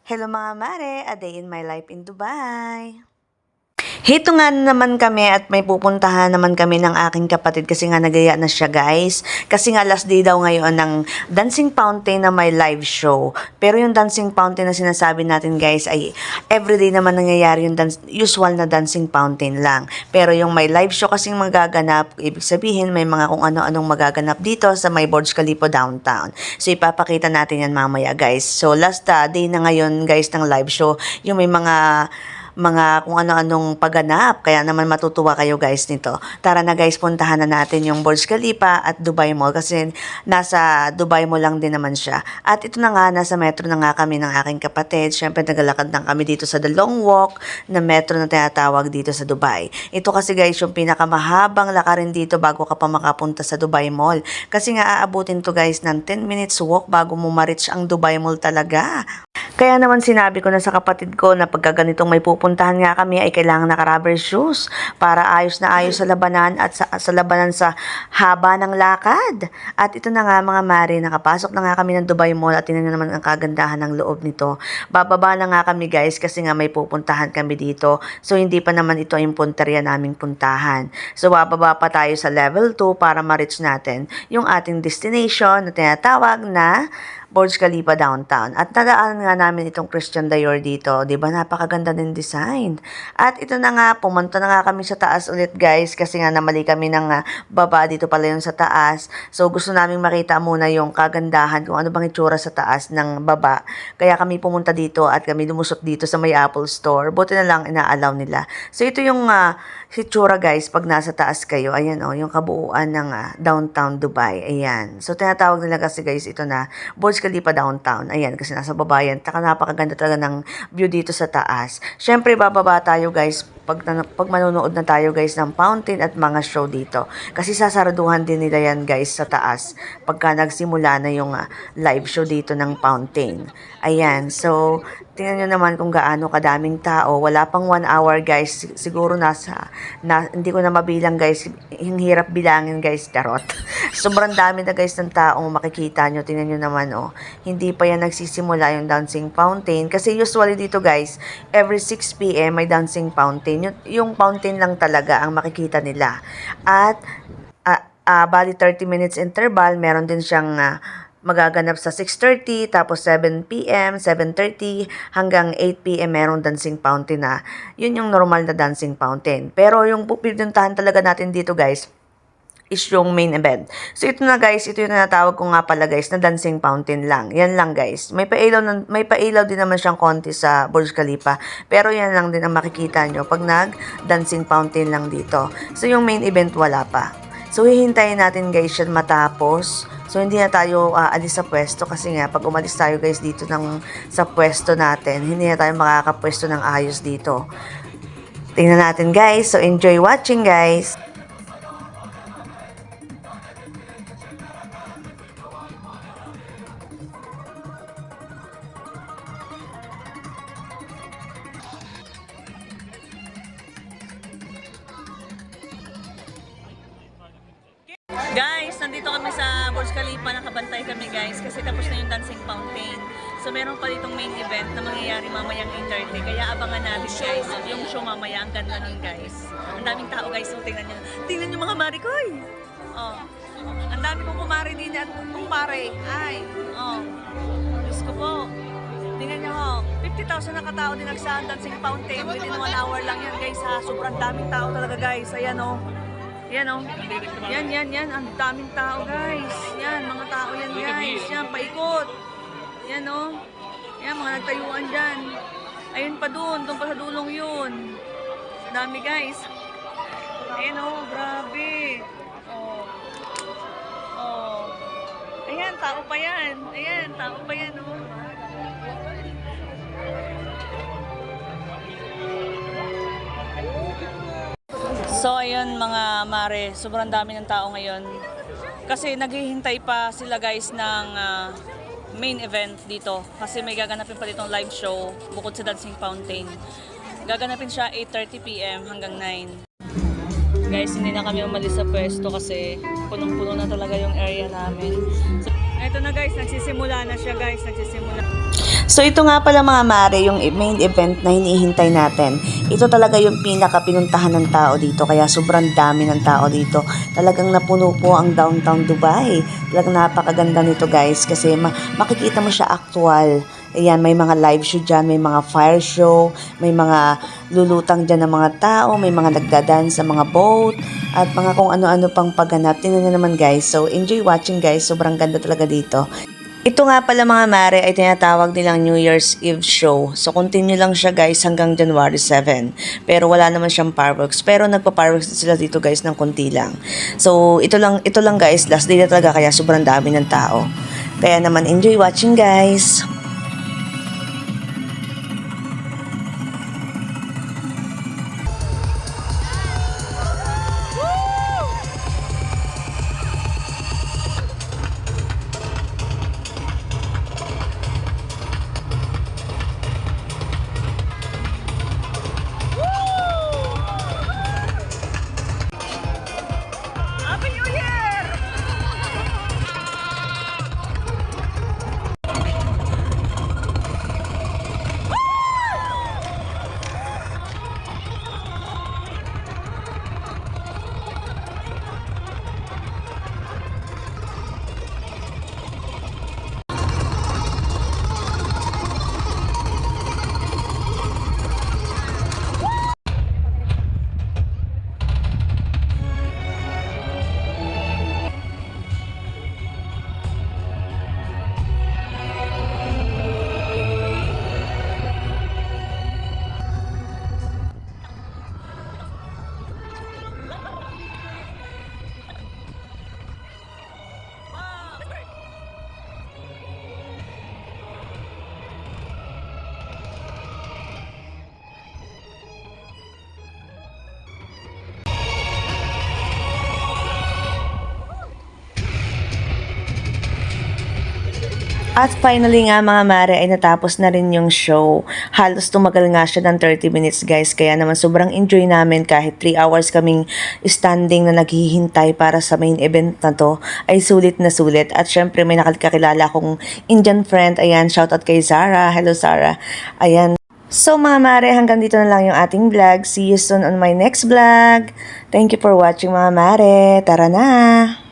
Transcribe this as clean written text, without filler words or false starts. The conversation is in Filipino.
Hello mga mare, a day in my life in Dubai. Hito nga naman kami at may pupuntahan naman kami ng aking kapatid kasi nga nagaya na siya guys. Kasi nga last day daw ngayon ng Dancing Fountain na may live show. Pero yung Dancing Fountain na sinasabi natin guys ay everyday naman nangyayari yung usual na Dancing Fountain lang. Pero yung may live show kasing magaganap, ibig sabihin may mga kung ano-anong magaganap dito sa may Burj Khalifa downtown. So ipapakita natin yan mamaya guys. So last day na ngayon guys ng live show, yung may mga kung ano-anong pagganap. Kaya naman matutuwa kayo guys nito. Tara na guys, puntahan na natin yung Burj Khalifa at Dubai Mall kasi nasa Dubai Mall lang din naman siya. At ito na nga, nasa metro na nga kami ng aking kapatid. Siyempre naglalakad lang kami dito sa The Long Walk na metro na tinatawag dito sa Dubai. Ito kasi guys yung pinakamahabang lakarin dito bago ka pa makapunta sa Dubai Mall. Kasi nga aabutin to guys ng 10 minutes walk bago mo ma-reach ang Dubai Mall talaga. Kaya naman sinabi ko na sa kapatid ko na pagka ganitong may pupuntahan nga kami ay kailangan naka-rubber shoes para ayos na ayos sa labanan at sa labanan sa haba ng lakad. At ito na nga mga mare, nakapasok na nga kami ng Dubai Mall at tingnan na naman ang kagandahan ng loob nito. Bababa na nga kami guys kasi nga may pupuntahan kami dito. So hindi pa naman ito yung punteriya naming puntahan. So bababa pa tayo sa level 2 para ma-reach natin yung ating destination na tinatawag na Burj Khalifa downtown. At nadaan nga namin itong Christian Dior dito. Diba napakaganda ng design. At ito na nga, pumunta na nga kami sa taas ulit guys kasi nga namali kami ng baba dito pala yung sa taas. So gusto namin makita muna yung kagandahan kung ano bang itsura sa taas ng baba. Kaya kami pumunta dito at kami lumusot dito sa may Apple Store. Buti na lang inaalaw nila. So ito yung itsura guys pag nasa taas kayo. Ayan yung kabuuan ng downtown Dubai. Ayan. So tinatawag nila kasi guys ito na Burj Khalifa downtown. Ayan, kasi nasa baba yan. Napakaganda talaga ng view dito sa taas. Syempre, bababa tayo guys pag manonood na tayo guys ng fountain at mga show dito. Kasi sasaraduhan din nila yan guys sa taas pagka nagsimula na yung live show dito ng fountain. Ayan, so tingnan nyo naman kung gaano kadaming tao. Wala pang 1 hour guys. Siguro hindi ko na mabilang guys. Yung hirap bilangin guys. Charot. Sobrang dami na guys ng taong makikita nyo. Tingnan nyo naman hindi pa yan nagsisimula yung dancing fountain. Kasi usually dito guys, every 6 p.m. may dancing fountain. Yung fountain lang talaga ang makikita nila. At bali 30 minutes interval, meron din siyang magaganap sa 6:30, tapos 7 p.m., 7:30, hanggang 8 p.m. merong dancing fountain na. Yun yung normal na dancing fountain. Pero yung pupinuntahan talaga natin dito guys, is yung main event. So ito na guys, ito yung tinatawag ko nga pala guys na dancing fountain lang. Yan lang guys. May pailaw din naman siyang konti sa Burj Khalifa. Pero yan lang din ang makikita nyo pag nag-dancing fountain lang dito. So yung main event wala pa. So hihintayin natin guys yan matapos. So hindi na tayo alis sa pwesto kasi nga pag umalis tayo guys dito sa pwesto natin, hindi na tayo makakapwesto ng ayos dito. Tingnan natin guys. So enjoy watching guys. Guys, nandito kami sa Burj Khalifa, nakabantay kami guys kasi tapos na yung dancing fountain. So meron pa ditong main event na mangyayari mamayang 8:30. Kaya abangan natin guys, yung show mamaya, ang ganda nun guys. Ang daming tao guys, so tingnan nyo. Tingnan nyo mga marikoy! Oh. Ang dami kong kumari din at kumpare. Ay, Diyos ko po. Tingnan nyo, 50,000 na katao din nagsa dancing fountain. Within 1 hour lang yan guys ha. Sobrang daming tao talaga guys. Ayan Yan yan. Ang daming tao guys. Yan, mga tao yan guys. Yan, paikot. Yan Yan, mga nagtayuan dyan. Ayun pa doon pa sa dulong yun. Dami guys. Ayan grabe. Ayan, tao pa yan. So ayun mga mare, sobrang dami ng tao ngayon. Kasi naghihintay pa sila guys ng main event dito. Kasi may gaganapin pa ditong live show bukod sa dancing fountain. Gaganapin siya 8:30 p.m. hanggang 9. Guys, hindi na kami umalis sa pwesto kasi punong-puno na talaga yung area namin. So, eto na guys, nagsisimula na siya guys, So ito nga pala mga mare, yung main event na hinihintay natin. Ito talaga yung pinaka pinuntahan ng tao dito, kaya sobrang dami ng tao dito. Talagang napuno po ang downtown Dubai. Talagang napakaganda nito guys, kasi makikita mo siya actual. Ayan, may mga live show dyan, may mga fire show, may mga lulutang dyan ng mga tao, may mga nagdadance sa mga boat, at mga kung ano-ano pang pagganap. Tingnan nyo naman guys. So enjoy watching guys, sobrang ganda talaga dito. Ito nga pala mga mare ay tinatawag nilang New Year's Eve show. So continue lang siya guys hanggang January 7. Pero wala naman siyang fireworks. Pero nagpa-fireworks sila dito guys ng konti lang. So ito lang guys, last day na talaga kaya sobrang dami ng tao. Kaya naman enjoy watching guys. Happy New Year! At finally nga mga mare ay natapos na rin yung show. Halos tumagal nga siya ng 30 minutes guys. Kaya naman sobrang enjoy namin kahit 3 hours kaming standing na naghihintay para sa main event na to. Ay sulit na sulit. At syempre may nakakilala akong Indian friend. Ayan, shoutout kay Zara. Hello Zara. Ayan. So mga mare, hanggang dito na lang yung ating vlog. See you soon on my next vlog. Thank you for watching mga mare. Tara na!